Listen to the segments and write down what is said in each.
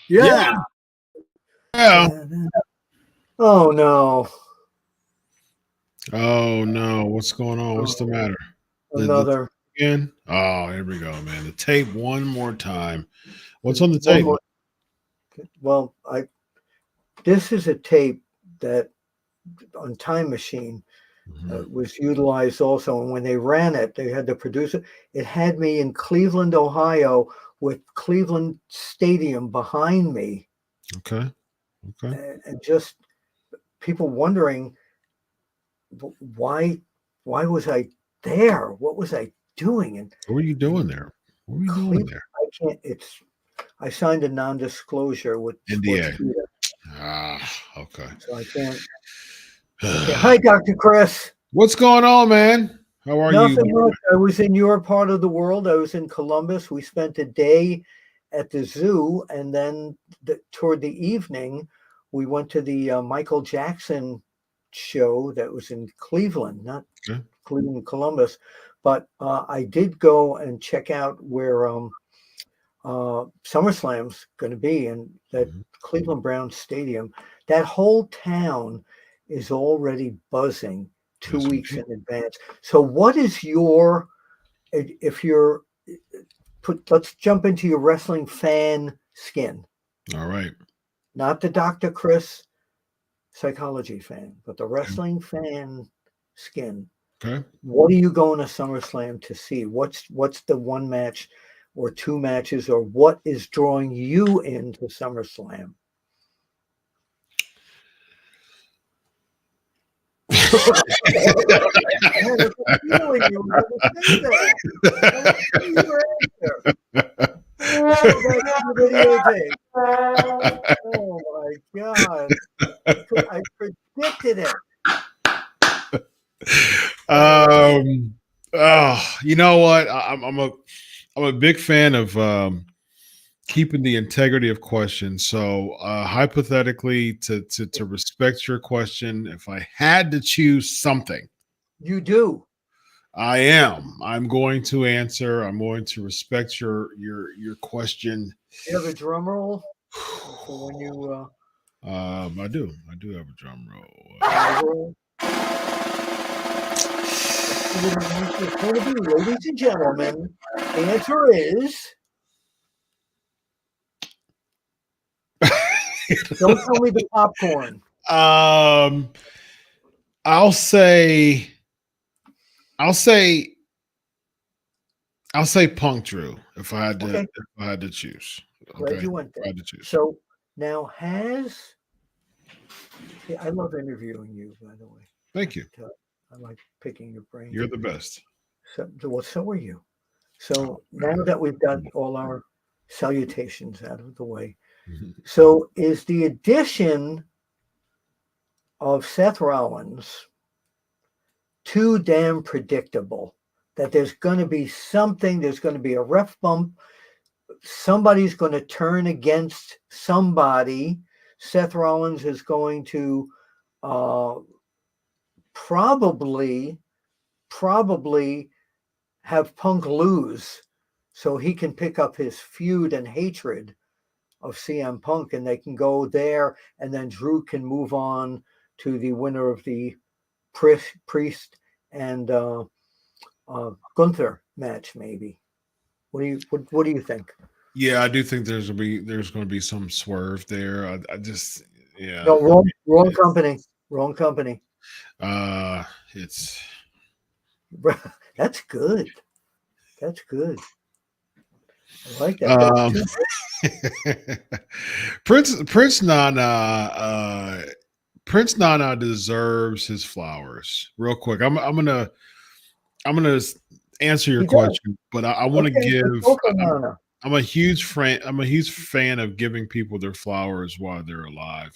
Yeah. Oh no. Oh no. What's going on? What's the matter? Another. Again? Oh, here we go, man. The tape one more time. What's on the tape? Well, this is a tape that on Time Machine was utilized also. And when they ran it, they had to produce it. It had me in Cleveland, Ohio, with Cleveland Stadium behind me. Okay. And just people wondering why was I there? What was I doing? And what were you doing there? What were you doing there? I signed a non-disclosure with NDA. Okay. So I can't. Okay. Hi, Dr. Chris. What's going on, man? How are you? Nothing much. I was in your part of the world. I was in Columbus. We spent a day at the zoo, and then toward the evening, we went to the Michael Jackson show that was in Cleveland, not Cleveland, Columbus. But I did go and check out where SummerSlam's going to be in that Cleveland Browns Stadium. That whole town is already buzzing 2 weeks in advance. So what is your, let's jump into your wrestling fan skin. All right. Not the Dr. Chris psychology fan, but the wrestling fan skin. Okay. What are you going to SummerSlam to see? What's the one match or two matches, or what is drawing you into SummerSlam? I had a feeling you were going to say that. Oh my God. I predicted it. You know what? I'm a big fan of keeping the integrity of questions. So hypothetically, to respect your question, if I had to choose something, you do. I'm going to answer. I'm going to respect your question. You have a drum roll for when you. I do have a drum roll. Ladies and gentlemen, the answer is. Don't tell me the popcorn. I'll say Punk Drew if I had to Okay. choose. Glad Okay. you went If I there. had to choose. So now I love interviewing you, by the way. Thank you. I like picking your brain. You're the best. So are you. So Oh, now man. that we've got all our salutations out of the way, so is the addition of Seth Rollins too damn predictable that there's going to be something, there's going to be a ref bump, somebody's going to turn against somebody. Seth Rollins is going to probably have Punk lose so he can pick up his feud and hatred of CM Punk, and they can go there, and then Drew can move on to the winner of the Priest and Gunther match, maybe. What do you think? Yeah, I do think there's going to be some swerve there. I just yeah. No, wrong company. Wrong company. It's That's good. That's good. I like that. um Prince Nana Prince Nana deserves his flowers. Real quick, I'm gonna answer your He does. question, but I want to Okay, let's go give. for Nana. I'm a huge fan. I'm a huge fan of giving people their flowers while they're alive,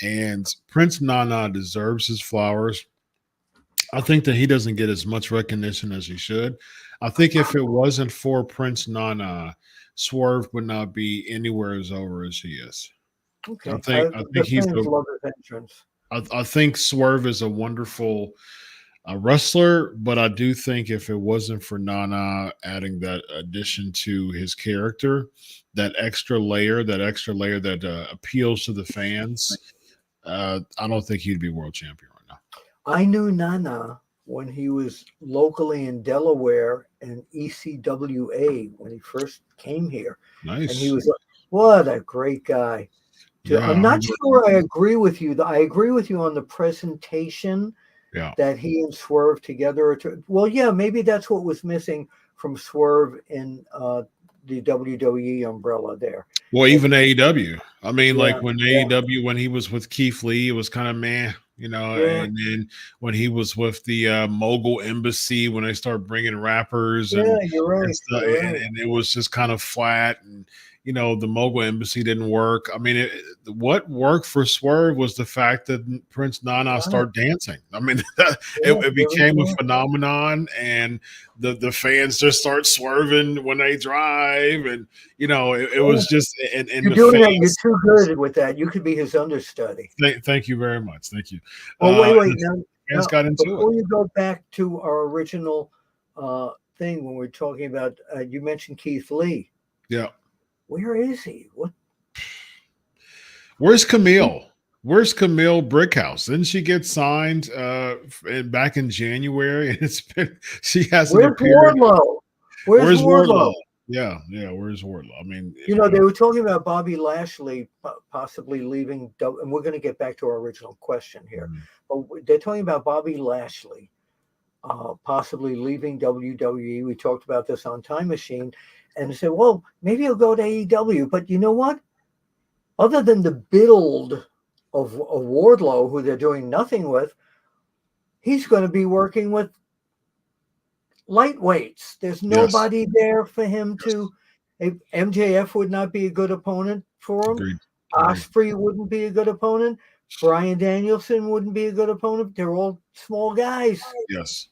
and Prince Nana deserves his flowers. I think that he doesn't get as much recognition as he should. I think if it wasn't for Prince Nana, Swerve would not be anywhere as over as he is. Okay. I The think he's fans love his entrance. I think Swerve is a wonderful wrestler, but I do think if it wasn't for Nana adding that addition to his character, that extra layer that appeals to the fans, I don't think he'd be world champion right now. I knew Nana when he was locally in Delaware and ECWA when he first came here. And he Nice. was what a great guy. Yeah. I'm not sure I agree with you. I agree with you on the presentation Yeah. that he and Swerve together. Well, yeah, maybe that's what was missing from Swerve in the WWE umbrella there. Well, even AEW. I mean, Yeah, like when yeah, AEW, when he was with Keith Lee, it was kind of meh, yeah, and then when he was with the Mogul Embassy, when they start bringing rappers yeah. You're and right. stuff, You're right. and it was just kind of flat, and the Mogul Embassy didn't work. I mean, what worked for Swerve was the fact that Prince Nana started dancing. I mean, it became a phenomenon, and the fans just start swerving when they drive, and it was just and You're the doing that. You're fans. too good with that. You could be his understudy. Thank you very much. Thank you. Well, wait. The fans Now, got into it. before you go back to our original thing when we're talking about, you mentioned Keith Lee. Yeah. Where is he? What? Where's Camille? Where's Camille Brickhouse? Didn't she get signed back in January? And she hasn't appeared. Wardlow? Where's Wardlow? Yeah. Where's Wardlow? I mean, they were talking about Bobby Lashley possibly leaving, and we're going to get back to our original question here. But they're talking about Bobby Lashley possibly leaving WWE. We talked about this on Time Machine, and they said, well, maybe he'll go to AEW. But you know what? Other than the build of Wardlow, who they're doing nothing with, he's going to be working with lightweights. There's nobody there for him to. MJF would not be a good opponent for him. Agreed. Osprey wouldn't be a good opponent. Brian Danielson wouldn't be a good opponent. They're all small guys. Yes.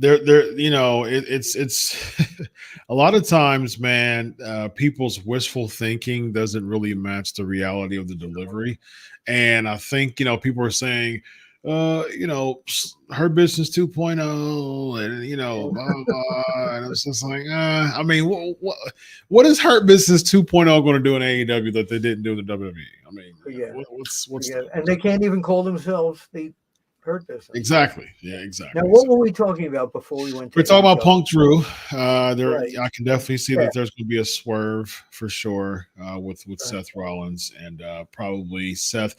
It's a lot of times, man, people's wishful thinking doesn't really match the reality of the delivery. And I think, people are saying, her business 2.0 and, blah, blah, blah. And it's just like, I mean, what is Hurt Business 2.0 going to do in AEW that they didn't do in the WWE? I mean, what's and they can't even call themselves the Hurt Business. Exactly. Yeah, exactly. Now, what were we talking about before we went to We're talking about Punk Drew. Right. I can definitely see that there's going to be a swerve for sure with Seth Rollins and probably Seth.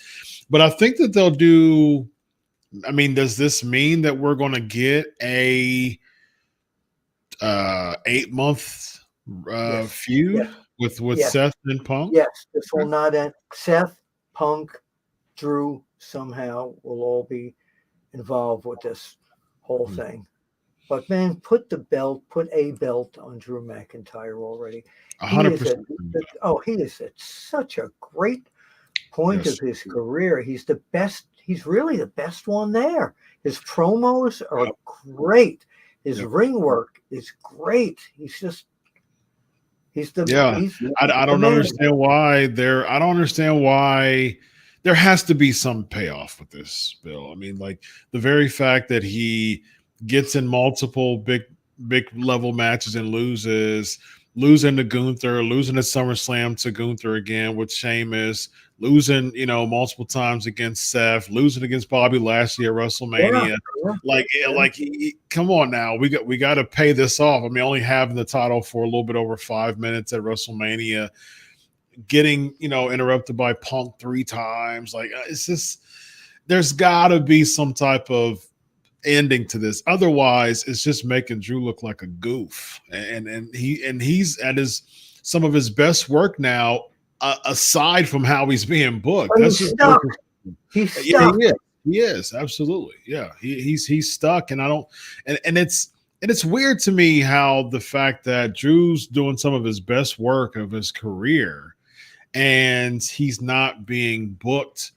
But I think that they'll do I mean, does this mean that we're going to get a 8-month Yes. feud Yes. with Yes. Seth and Punk? Yes. This will not end. Seth, Punk, Drew somehow will all be involved with this whole thing. But man, put a belt on Drew McIntyre already. He is 100%. he is at such a great point Yes. of his career. He's the best. He's really the best one there. His promos are great. His ring work is great. He's Yeah. I don't understand why I don't understand why there has to be some payoff with this, Bill. I mean, like the very fact that he gets in multiple big level matches and losing to Gunther, losing at SummerSlam to Gunther again with Sheamus, losing, multiple times against Seth, losing against Bobby Lashley at WrestleMania. Come on now, we got to pay this off. I mean, only having the title for a little bit over 5 minutes at WrestleMania, getting interrupted by Punk 3 times, like it's just there's got to be some type of ending to this. Otherwise, it's just making Drew look like a goof, and he's at some of his best work now. Aside from how he's being booked, that's he's stuck. He's stuck. He is absolutely, yeah. He's stuck, and I don't, and it's weird to me how the fact that Drew's doing some of his best work of his career, and he's not being booked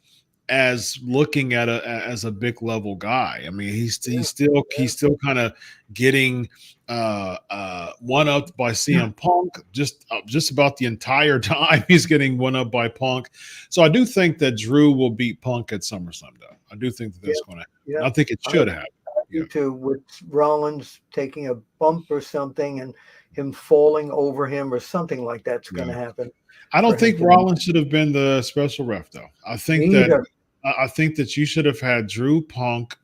as looking at as a big level guy. I mean, he's still kind of getting one up by CM Punk just about the entire time. He's getting one up by Punk. So I do think that Drew will beat Punk at SummerSlam, though. I do think that's going to happen. Yeah. I think it should happen. You too, with Rollins taking a bump or something and him falling over him or something like that's going to happen. I don't think Rollins should have been the special ref, though. I think that you should have had Drew Punk,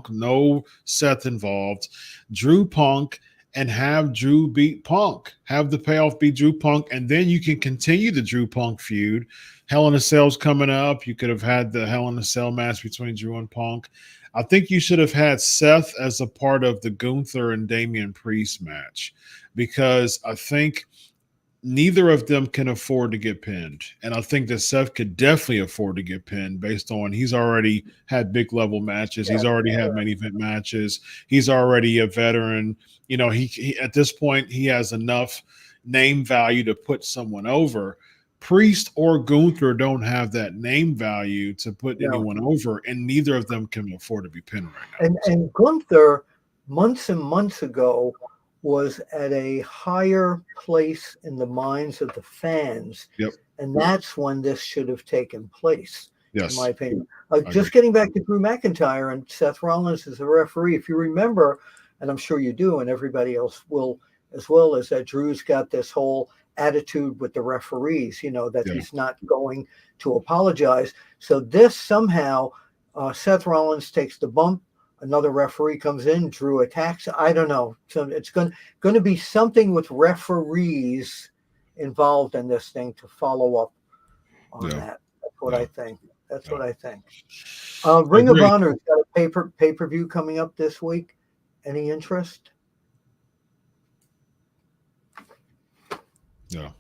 no Seth involved, Drew Punk, and have Drew beat Punk. Have the payoff be Drew Punk, and then you can continue the Drew Punk feud. Hell in a Cell's coming up. You could have had the Hell in a Cell match between Drew and Punk. I think you should have had Seth as a part of the Gunther and Damian Priest match, because I think neither of them can afford to get pinned. And I think that Seth could definitely afford to get pinned based on he's already had big level matches. He's already had main event matches. He's already a veteran. He at this point, he has enough name value to put someone over. Priest or Gunther don't have that name value to put anyone over, and neither of them can afford to be pinned right now. And Gunther, months and months ago, was at a higher place in the minds of the fans. Yep. And that's when this should have taken place, yes, in my opinion. Just getting back to Drew McIntyre and Seth Rollins as a referee, if you remember, and I'm sure you do, and everybody else will as well, is that Drew's got this whole attitude with the referees, that he's not going to apologize. So this somehow, Seth Rollins takes the bump, another referee comes in, Drew attacks. I don't know. So it's going to be something with referees involved in this thing to follow up on that. That's what I think. That's what I think. Ring of Honor's got a pay-per-view coming up this week. Any interest? Yeah.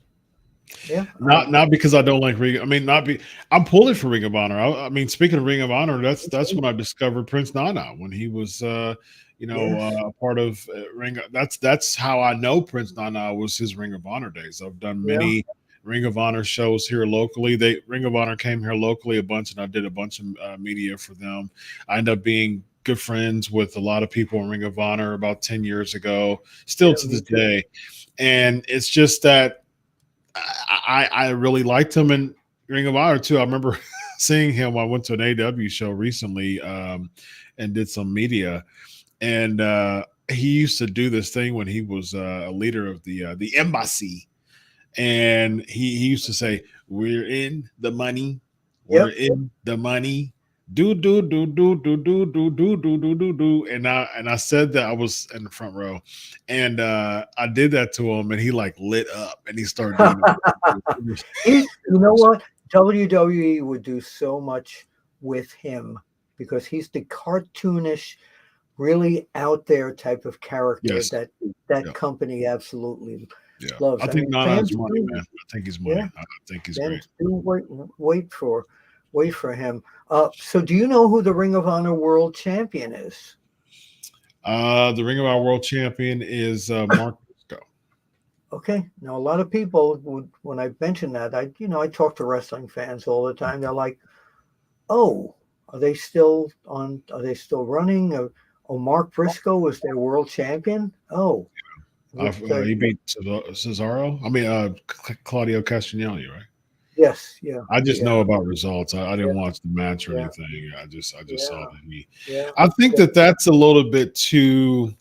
Yeah. Not because I don't like Ring. I mean, I'm pulling for Ring of Honor. I mean, speaking of Ring of Honor, that's when I discovered Prince Nana, when he was part of Ring. That's how I know Prince Nana was his Ring of Honor days. I've done many Ring of Honor shows here locally. Ring of Honor came here locally a bunch, and I did a bunch of media for them. I ended up being good friends with a lot of people in Ring of Honor about 10 years ago, still to this day. And it's just that I really liked him in Ring of Honor too. I remember seeing him. I went to an AEW show recently and did some media, and he used to do this thing when he was a leader of the embassy, and he used to say, "We're in the money. We're in the money. Do." And I said that. I was in the front row, and I did that to him, and he like lit up, and he started doing You know what? WWE would do so much with him because he's the cartoonish, really out there type of character Yes. that company absolutely Yeah. loves. I I think mean, Nana's fans money, do, man. I think he's money. yeah, I think he's great. fans do wait for him. So do you know who the Ring of Honor World Champion is? The Ring of Honor World Champion is Mark Briscoe. Okay. Now, a lot of people would, when I mention that, I talk to wrestling fans all the time. They're like, "Oh, are they still on? Are they still running? Oh, Mark Briscoe is their world champion. Oh, He beat Cesaro. I mean, Claudio Castagnoli, right? yes, yeah, I just know yeah, about results. I yeah, didn't watch the match or yeah, anything. I just saw yeah, that he. yeah. I think that's a little bit too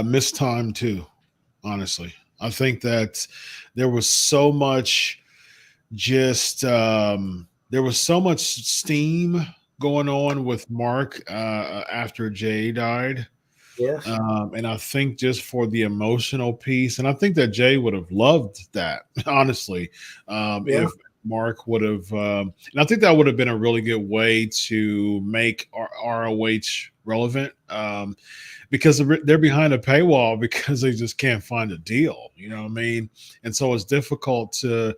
mistimed too. Honestly, I think that there was so much there was so much steam going on with Mark after Jay died. Yes, And I think just for the emotional piece, and I think that Jay would have loved that, honestly, yeah. if Mark would have, and I think that would have been a really good way to make ROH relevant, because they're behind a paywall because they just can't find a deal. You know what I mean? And so it's difficult to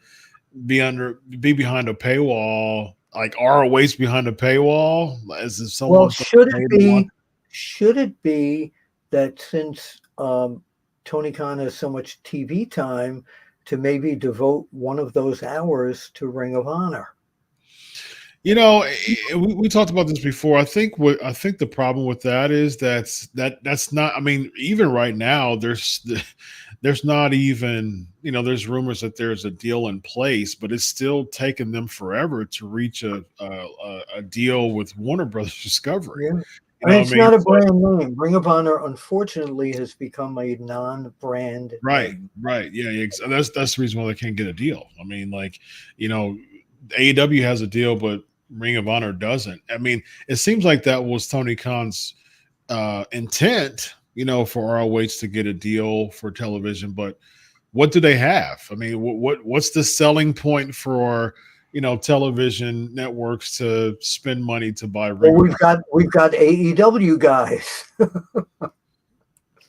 be behind a paywall, like ROH behind a paywall, as if Well, someone's going to pay to watch. should it be that since Tony Khan has so much TV time, to maybe devote one of those hours to Ring of Honor? You know, we talked about this before. I think the problem with that is that's not. I mean, even right now, there's not even, there's rumors that there's a deal in place, but it's still taken them forever to reach a deal with Warner Brothers Discovery. Yeah. You I mean, know what I it's mean? not a So, brand name. Ring of Honor, unfortunately, has become a non-brand right, name. right, yeah, yeah. That's the reason why they can't get a deal. I mean, like, you know, AEW has a deal, but Ring of Honor doesn't. I mean, it seems like that was Tony Khan's intent, for ROH to get a deal for television. But what do they have? I mean, what's the selling point for television networks to spend money to buy Well, Ring of Honor? we've got AEW guys.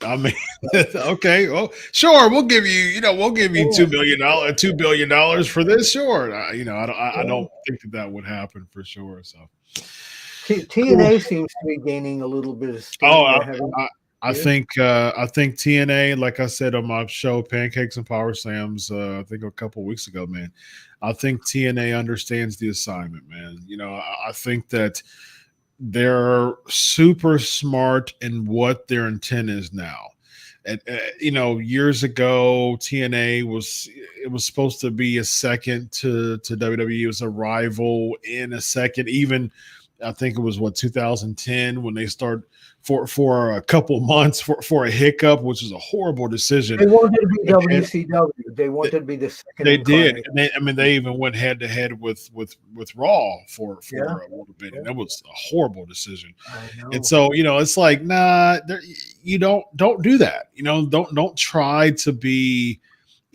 I mean, okay, well, sure, we'll give you $2 billion for this. Sure, I don't think that would happen for sure. So cool. TNA seems to be gaining a little bit of Oh, steam. They're having, yeah, I think TNA, like I said on my show, Pancakes and Power Slams, I think a couple of weeks ago, man. I think TNA understands the assignment, man. I think that they're super smart in what their intent is now. And years ago, TNA was supposed to be a second to WWE. It was a rival in a second. Even I think it was 2010 when they started for a couple months for a hiccup, which was a horrible decision. they wanted to be And WCW. They wanted to be the second they did. incarnation. They even went head to head with Raw for Yeah, a little bit, and yeah, that was a horrible decision. I And know. so it's like, nah, you don't do that. Don't try to be,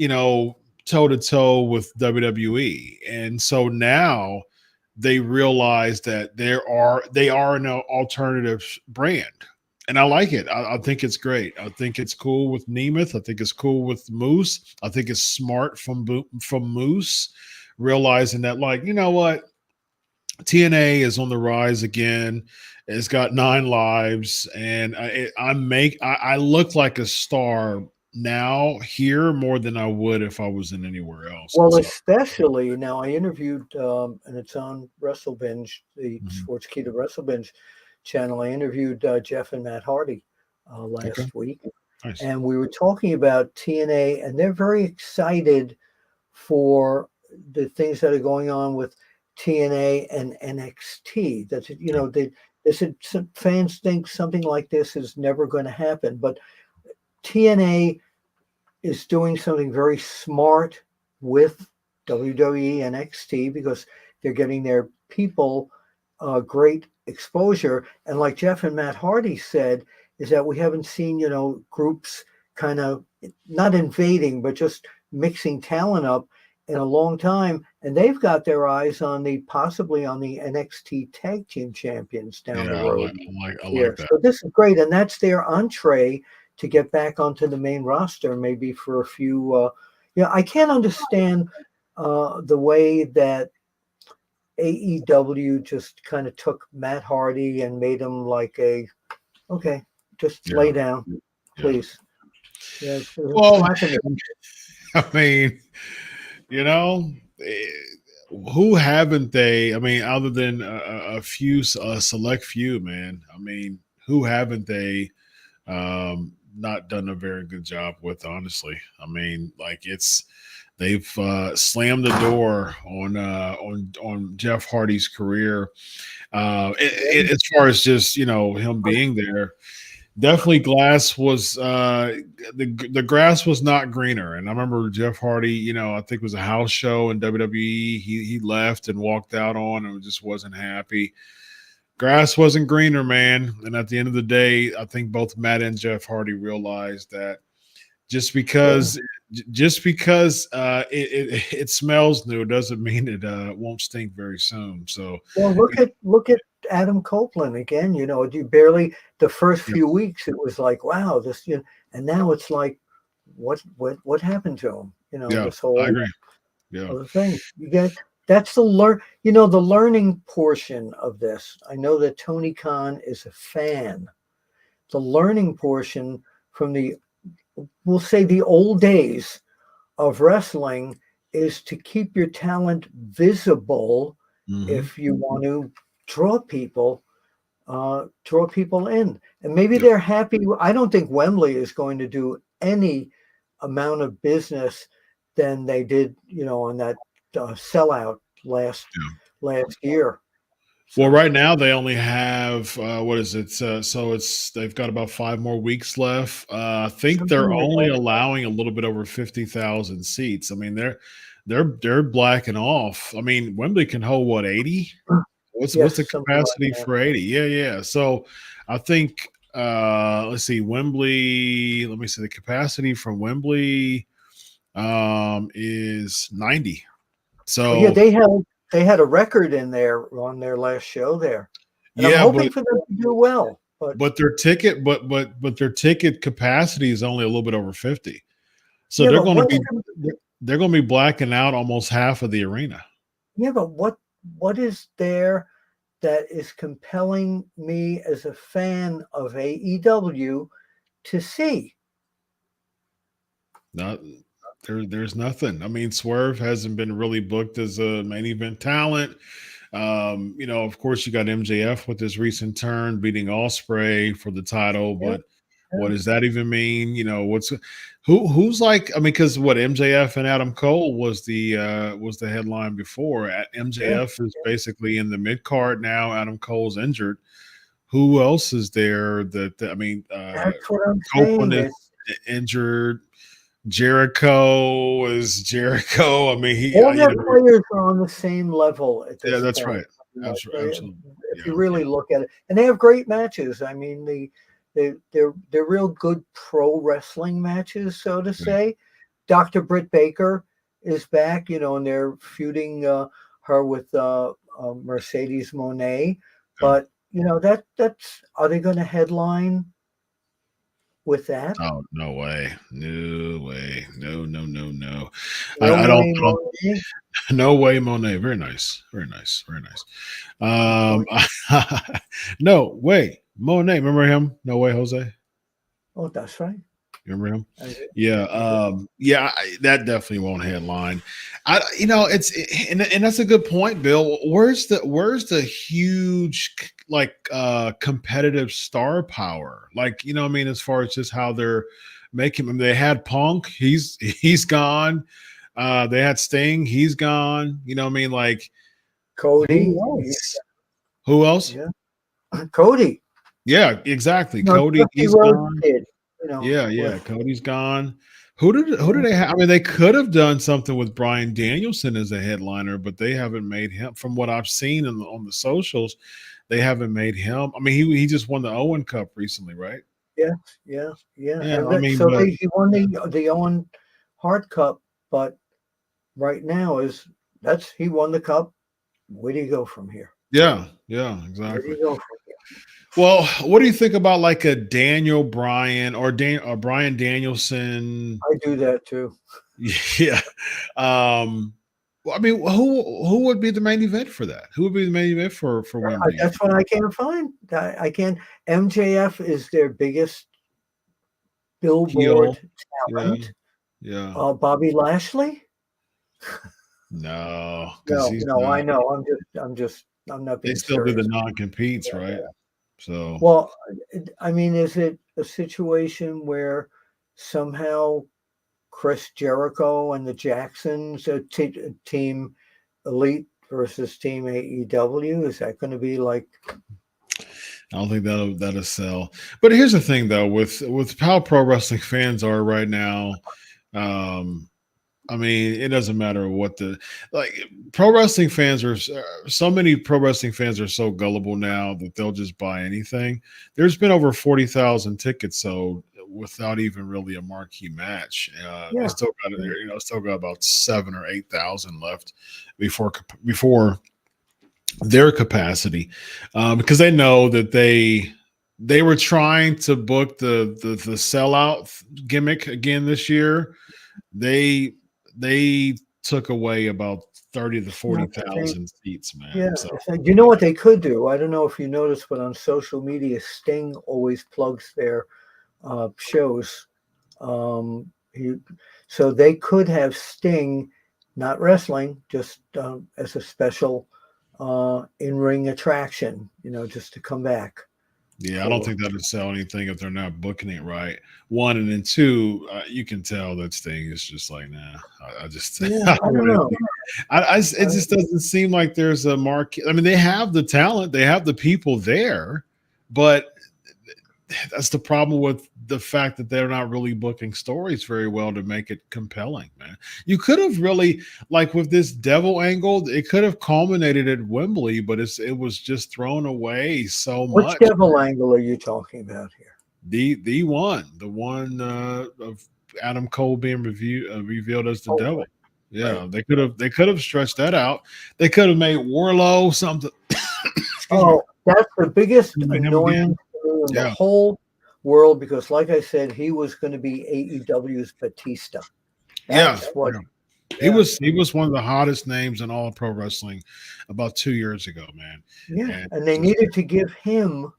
toe to toe with WWE. And so now they realize that they are an alternative brand. And I like it. I think it's great. I think it's cool with Nemeth. I think it's cool with Moose. I think it's smart from Moose, realizing that, like, you know what, TNA is on the rise again. It's got 9 lives, and I look like a star now here more than I would if I was in anywhere else. And Well, so, especially now, I interviewed, and it's on Wrestle Binge, the mhm. Sports Key to Wrestle Binge channel. I interviewed Jeff and Matt Hardy Okay, last week, nice. and we were talking about TNA, and they're very excited for the things that are going on with TNA and NXT. That's, they said some fans think something like this is never going to happen, but TNA is doing something very smart with WWE and NXT because they're getting their people great exposure. And like Jeff and Matt Hardy said, is that we haven't seen, groups kind of not invading, but just mixing talent up in a long time, and they've got their eyes on possibly on the NXT Tag Team Champions down the Yeah, road. I Here, like that. so this is great, and that's their entree to get back onto the main roster, maybe for a few. I can't understand the way that AEW just kind of took Matt Hardy and made him like okay, just lay Yeah, down, yeah. please. Yeah, it's a Well, slap in the I mean, you know, eh, who haven't they? I mean, other than a few, a select few, man. I mean, who haven't they not done a very good job with? Honestly, I mean, like they've slammed the door on Jeff Hardy's career. As far as just him being there, definitely the grass was not greener. And I remember Jeff Hardy, I think it was a house show in WWE. He left and walked out on and just wasn't happy. Grass wasn't greener, man. And at the end of the day, I think both Matt and Jeff Hardy realized that just because it smells new doesn't mean it won't stink very soon. So Well, look at Adam Copeland again. You barely the first yeah, few weeks it was like, wow, this, and now it's like, what happened to him? yeah, This I whole agree. Yeah. other thing. You get that's the learning portion of this. I know that Tony Khan is a fan. The learning portion from we'll say the old days of wrestling is to keep your talent visible Hmm. if you want to draw people in, and maybe they're happy. I don't think Wembley is going to do any amount of business than they did on that sellout last year. Well, So right now they only have what is it? So they've got about 5 more weeks left. I think something they're like only that. allowing a little bit over 50,000 seats. I mean, they're blacking off. I mean, Wembley can hold what, 80? What's Yes, the something like capacity that. for 80? Yeah, yeah. So I think let's see, Wembley. Let me see, the capacity from Wembley is 90. Oh yeah, So they had a record in there on their last show there, and I'm yeah, hoping for them to do well. But but their ticket capacity is only a little bit over 50. So yeah, they're but going to be they're going to be blacking out almost half of the arena. what is there that is compelling me as a fan of AEW to see? Not there's nothing. I mean, Swerve hasn't been really booked as a main event talent. Of course, you got MJF with his recent turn, beating Ospreay for the title, Yeah, but what yeah, does that even mean? Who's like? I mean, because what MJF and Adam Cole was the headline before. yeah. MJF is basically in the mid card now. Adam Cole's injured. Who else is there? I mean, That's what I'm Copeland saying. is injured. Jericho is Jericho. I mean, All their players are on the same level at yeah, this that's right. point. Absolutely. If Yeah, you really look at it, and they have great matches. I mean, they're real good pro wrestling matches, so to yeah, say. Dr. Britt Baker is back, and they're feuding her with Mercedes Monet. yeah. But that's are they going to headline with that? Oh, no way. No way. No, no, no, no. No way, I don't, Monet. no way, Monet. Very nice. Very nice. Very nice. Oh, No way, Monet. Remember him? No way, Jose. oh, that's right. Remember him? I, Yeah, I do. yeah. That definitely won't headline. And that's a good point, Bill. Where's the huge competitive star power? Like I mean, as far as just how they're making them. They had Punk, he's gone. They had Sting, he's gone. You know what I mean? Like Cody. who else? Who else? Yeah. Cody. Yeah, exactly. No, Cody, Dusty he's Rhodes gone. did, Yeah, yeah. with Cody's gone. Who did they have? I mean, they could have done something with Brian Danielson as a headliner, but they haven't made him. From what I've seen on the socials, they haven't made him. I mean, he just won the Owen Cup recently, right? yeah, yeah. Yeah, And I mean, so but he won the Owen Hart Cup, but right now is he won the cup. Where do you go from here? Yeah, Where do exactly. you go from here? Well, what do you think about like a Daniel Bryan or Brian Danielson? I do that too. Yeah. Well, I mean, who would be the main event for that? Who would be the main event for Wembley? That's what I can't find. I can't. MJF is their biggest Heel. billboard Yeah. talent. Yeah. Bobby Lashley? No, because No, he's no, I not. know. I'm not They being still do the serious. non-competes, right? So Well, I mean, is it a situation where somehow Chris Jericho and the Jacksons are team Elite versus Team AEW? Is that going to be like? I don't think that'll sell. But here's the thing, though, with how pro wrestling fans are right now. I mean, it doesn't matter what pro wrestling fans are. So many pro wrestling fans are so gullible now that they'll just buy anything. There's been over 40,000 tickets sold without even really a marquee match. They Yeah, still got about 7 or 8,000 left before their capacity, because they know that they were trying to book the sellout gimmick again this year. They took away about 30 to it's not the same. 40,000 seats, Yeah, man. So you know what they could do? I don't know if you noticed, but on social media, Sting always plugs their shows. So they could have Sting, not wrestling, just as a special in-ring attraction, just to come back. yeah, I don't think that'll sell anything if they're not booking it right. One, and then two, you can tell that Sting is just like, nah. I just, Yeah, I I don't know. it just doesn't seem like there's a market. I mean, they have the talent, they have the people there, but that's the problem with the fact that they're not really booking stories very well to make it compelling, man. You could have really, like with this devil angle, it could have culminated at Wembley, but it was just thrown away so Which much. devil angle are you talking about here? The one of Adam Cole being revealed as the devil. Yeah, Right. they could have stretched that out. They could have made Warlow something. Excuse me. That's the biggest Made him annoying again. thing in the Yeah. whole world because, like I said, he was going to be AEW's Batista. That's Yeah. what. Yeah. He was one of the hottest names in all of pro wrestling about 2 years ago, man. Yeah, and they needed to give him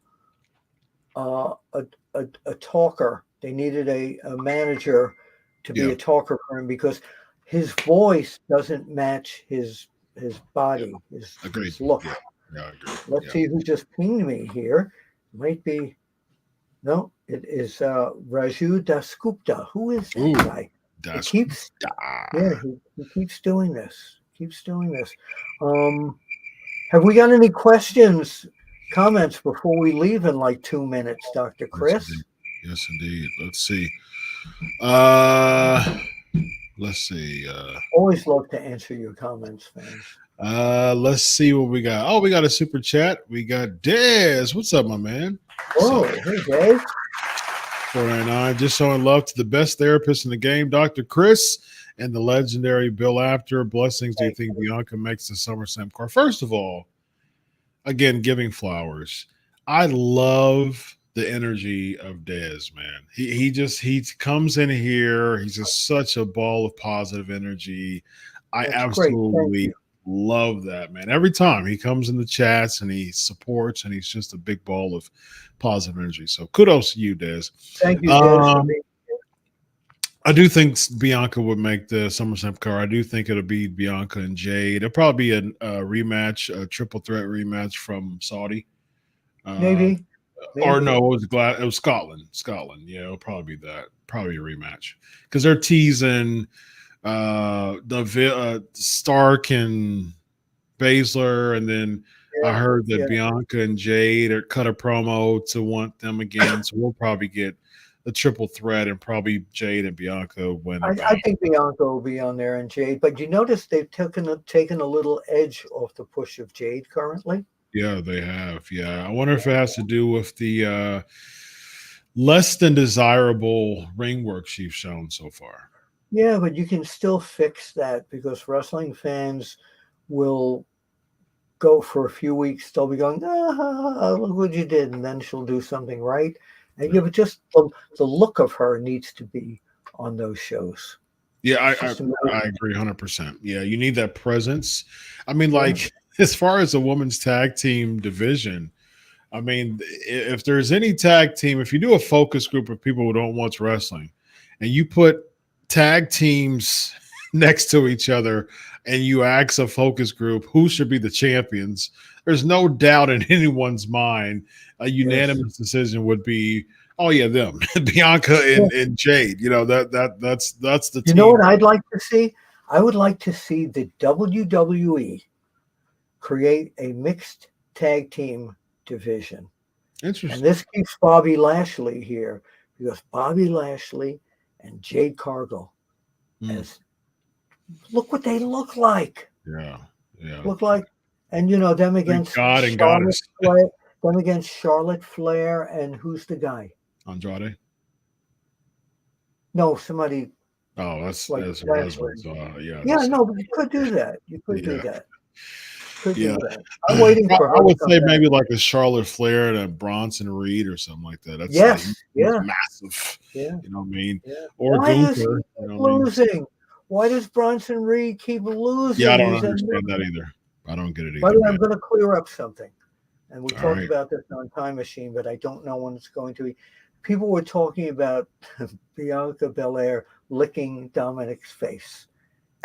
a talker. They needed a manager to be a talker for him because his voice doesn't match his body, his look. Yeah, I agree. Let's see who just pinged me here. Might be it is Raju Dasgupta. Who is that guy? He keeps doing this. Have we got any questions, comments before we leave in like 2 minutes, Dr. Chris? Yes, indeed. Let's see. Let's see. Always love to answer your comments, fans. Let's see what we got. Oh, we got a super chat. We got Dez. What's up, my man? Oh, hey, Dez. 499. Just showing love to the best therapist in the game, Dr. Chris, and the legendary Bill Apter. Blessings. Do you think Bianca makes the SummerSlam card? First of all, again, giving flowers. I love the energy of Dez, man. He comes in here. He's just such a ball of positive energy. I absolutely love that, man. Every time he comes in the chats and he supports, and he's just a big ball of positive energy. So kudos to you, Dez. Thank you, Dez. I do think Bianca would make the SummerSlam card. I do think it'll be Bianca and Jade. It'll probably be a rematch, a triple threat rematch from Saudi. Maybe. Or no, it was Scotland. Yeah, it'll probably be that. Probably a rematch because they're teasing Stark and Baszler, and then I heard that Bianca and Jade are cut a promo to want them again. So we'll probably get a triple threat, and probably Jade and Bianca win. I think Bianca will be on there and Jade, but you notice they've taken a little edge off the push of Jade currently. Yeah, they have. Yeah, I wonder if it has to do with the less than desirable ring work she's shown so far. Yeah, but you can still fix that because wrestling fans will go for a few weeks. They'll be going, look what you did. And then she'll do something right. And Yeah, yeah, but just the look of her needs to be on those shows. yeah, It's I just amazing. agree 100%. Yeah, you need that presence. I mean, Yeah. like as far as a women's tag team division, I mean, if there's any tag team, if you do a focus group of people who don't watch wrestling, and you put tag teams next to each other, and you ask a focus group who should be the champions, there's no doubt in anyone's mind a Yes. unanimous decision would be, oh yeah, them, Bianca Yeah. and Jade. You know that's the You know team. what I'd like to see? I would like to see the WWE create a mixed tag team division. And Interesting. this keeps Bobby Lashley here because Bobby Lashley and Jade Cargill Mm, as look what they look like. yeah, yeah. Look like and you know them Thank against God and Charlotte Goddess Flair, them against Charlotte Flair and who's the guy? Andrade. No, somebody Oh, like that's her wrestling. husband's. Yeah, Yeah, that's no, but you could do that. You could do yeah, that. Could yeah. do that. I'm waiting for I her to would come say back. maybe like a Charlotte Flair and a Bronson Reed or something like that. That's Yes, he's yeah, massive. yeah, You know what I mean? yeah. Or Why does he Gunther. You keep know what I mean? losing? Why does Bronson Reed keep Yeah, I losing? don't He's a understand that either. I don't get it By either, the way, I'm man. going to clear up something. And we All talked right. about this on Time Machine, but I don't know when it's going to be. People were talking about Bianca Belair licking Dominic's face.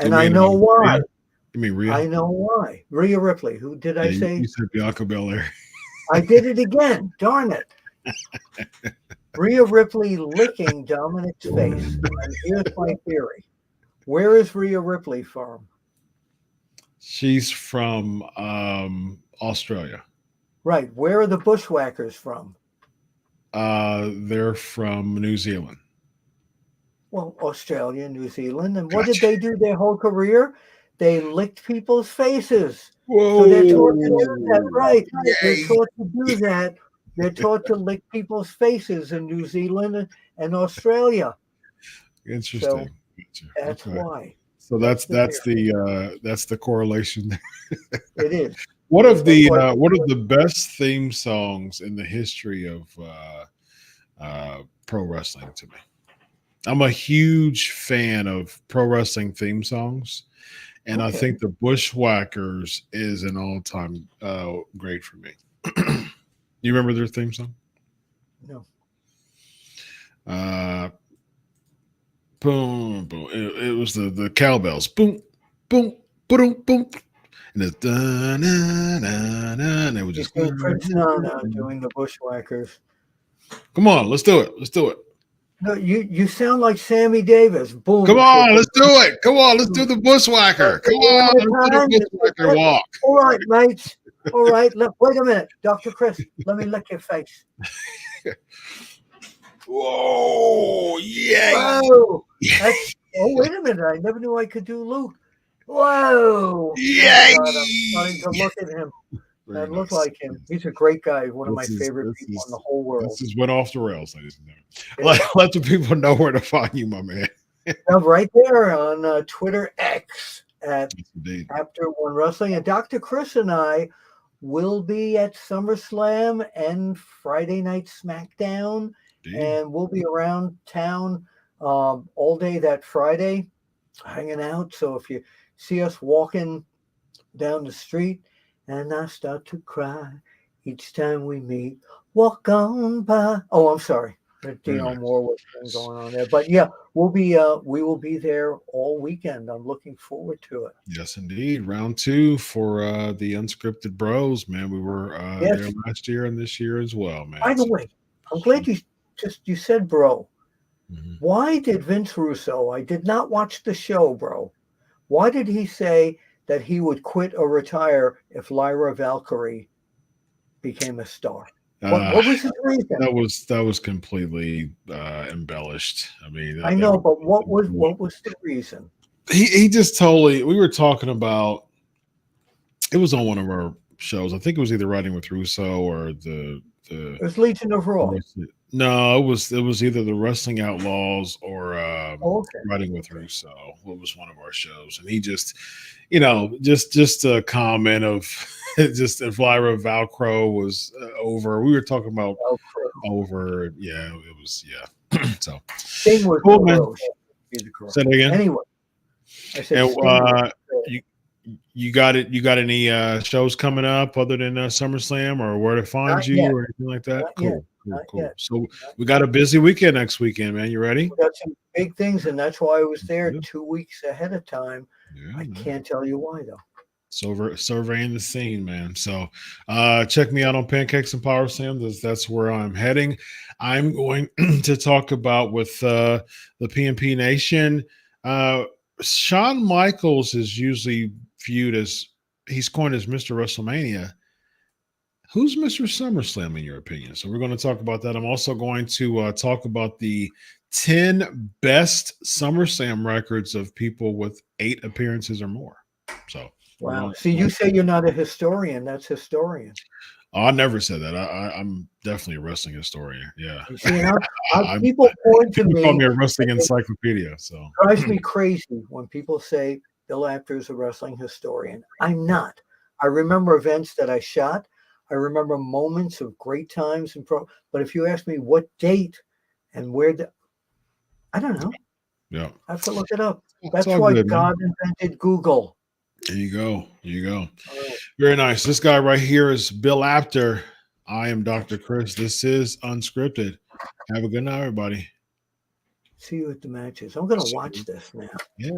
You And I mean know why. Rhea? You mean Rhea? I know why. Rhea Ripley, who did I Yeah, say? you said Bianca Belair. I did it again. Darn it. Rhea Ripley licking Dominic's face. And here's my theory. Where is Rhea Ripley from? She's from Australia. Right. Where are the Bushwhackers from? They're from New Zealand. Well, Australia, New Zealand. And what did Gotcha. they do their whole career? They licked people's faces. So they're taught to do that, Whoa! right? They're Yay! taught to do that. They're taught to lick people's faces in New Zealand and Australia. So Interesting. Gotcha. that's Okay. why. So That's the theory. that's the correlation. It is. What of That's the why. what are the best theme songs in the history of pro wrestling to me? I'm a huge fan of pro wrestling theme songs, and I Okay. think the Bushwhackers is an all time great for me. You remember their theme song? No. Uh, boom, boom. It was the cowbells. Boom, boom, boom, boom. And it's da, na, na, na, and it was You just see Prince Nana doing the Bushwhackers. come on, let's do it. Let's do it. No, you sound like Sammy Davis. Come Boom, on, chicka. let's do it. Come on, let's do Boom. the bushwhacker. Come One on, at let's a do the time. bushwhacker walk. All right, mates. All right. Look, wait a minute. Dr. Chris, let me lick your face. Whoa, yay. Whoa. That's, oh, wait a minute. I never knew I could do Luke. Whoa. Oh, Yay. God. I'm starting to look at him Very and look nice. like him. He's a great guy. One of my This is favorite this people in the is whole world. this is went off the rails, ladies and gentlemen. Yeah. Let the people know where to find you, my man. I'm right there on Twitter X at Yes, indeed. After One Wrestling. And Dr. Chris and I will be at SummerSlam and Friday Night SmackDown. Indeed. And we'll be around town all day that Friday hanging out. So if you see us walking down the street and I start to cry each time we meet, walk on by. Oh, I'm sorry. Very Dino nice. Moore was going on there. But yeah, we will be there all weekend. I'm looking forward to it. Yes, indeed. Round two for the unscripted bros, man. We were Yes. there last year and this year as well, man. By the way, I'm glad you said bro. Mhm. Why did Vince Russo, I did not watch the show, bro. Why did he say that he would quit or retire if Lyra Valkyrie became a star? What was his reason? That was completely embellished. I mean, I know, but what was the reason? he just totally. We were talking about. It was on one of our shows. I think it was either Riding with Russo or the It was Legion of Raw. No, it was either the Wrestling Outlaws or Oh, okay. Riding with Russo. What was one of our shows, and he just, just a comment of just if Lyra Valcro was over. We were talking about Well, true. over. Yeah, it was. Yeah. So Sting was cool, the man. roast. Say it again. Anyway, I said And Sting was you got it. You got any shows coming up other than SummerSlam, or where to find not yet. you, or anything like that? Not yet. Cool, cool, Not cool. yet. So Not we got a busy weekend next weekend, man. You ready? We got some big things, and that's why I was there Yeah, 2 weeks ahead of time. yeah, I man. can't tell you why though. Surveying the scene, man. So check me out on Pancakes and Power Slam. That's where I'm heading. I'm going to talk about with the PNP Nation. Shawn Michaels is usually viewed as he's coined as Mr. WrestleMania. Who's Mr. SummerSlam in your opinion? So we're going to talk about that. I'm also going to talk about the 10 best SummerSlam records of people with 8 appearances or more. So Wow. See, you say you're not a historian. That's historian. I never said that. I'm definitely a wrestling historian. Yeah. You see, people point to People call me. me a wrestling encyclopedia. So It drives me crazy when people say Bill Apter is a wrestling historian. I'm not. I remember events that I shot. I remember moments of great times and but if you ask me what date and where I don't know. yeah. I have to look it up. It's That's all why good, man. God invented Google. There you go. There you go. Right. Very nice. This guy right here is Bill Apter. I am Dr. Chris. This is Unscripted. Have a good night, everybody. See you at the matches. I'm going to watch this now. Yeah.